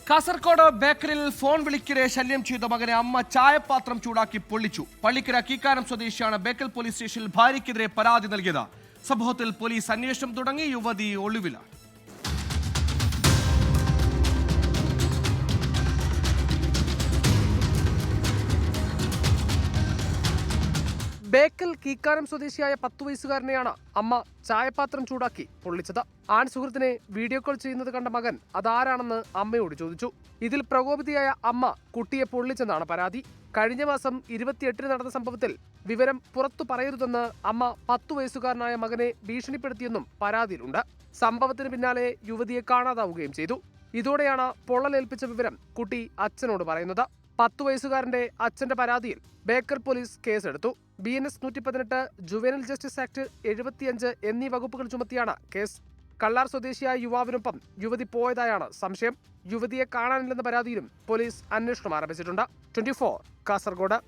Kasaragod ബേക്കറിൽ phone വിളിക്കിടെ ശല്യം ചെയ്ത മകനെ അമ്മ ചായപാത്രം ചൂടാക്കി പൊള്ളിച്ചു. പള്ളിക്കര കീക്കാനം സ്വദേശിയാണ് ബേക്കൽ പോലീസ് സ്റ്റേഷനിൽ ഭാര്യയ്ക്കെതിരെ പരാതി നൽകിയത്. സംഭവത്തിൽ പോലീസ് അന്വേഷണം തുടങ്ങി. യുവതി ഒളിവിലാണ്. ബേക്കൽ കീക്കാനം സ്വദേശിയായ 10 വയസ്സുകാരനെയാണ് അമ്മ ചായപാത്രം ചൂടാക്കി പൊള്ളിച്ചത്. ആൺ സുഹൃത്തിനെ വീഡിയോ കോൾ ചെയ്യുന്നത് കണ്ട മകൻ അതാരാണെന്ന് അമ്മയോട് ചോദിച്ചു. ഇതിൽ പ്രകോപിതയായ അമ്മ കുട്ടിയെ പൊള്ളിച്ചെന്നാണ് പരാതി. കഴിഞ്ഞ മാസം 28-ന് നടന്ന സംഭവത്തിൽ വിവരം പുറത്തു പറയരുതെന്ന് അമ്മ 10 വയസ്സുകാരനായ മകനെ ഭീഷണിപ്പെടുത്തിയെന്നും പരാതിയിലുണ്ട്. സംഭവത്തിന് പിന്നാലെ യുവതിയെ കാണാതാവുകയും ചെയ്തു. ഇതോടെയാണ് പൊള്ളലേൽപ്പിച്ച വിവരം കുട്ടി അച്ഛനോട് പറയുന്നത്. 10 വയസ്സുകാരന്റെ അച്ഛന്റെ പരാതിയിൽ ബേക്കൽ പോലീസ് കേസെടുത്തു. BNS 118, ജുവനൈൽ ജസ്റ്റിസ് ആക്ട് 75 എന്നീ വകുപ്പുകൾ ചുമത്തിയാണ് കേസ്. കള്ളാർ സ്വദേശിയായ യുവാവിനൊപ്പം യുവതി പോയതായാണ് സംശയം. യുവതിയെ കാണാനില്ലെന്ന പരാതിയിലും പോലീസ് അന്വേഷണം ആരംഭിച്ചിട്ടുണ്ട്. 24 കാസർഗോഡ്.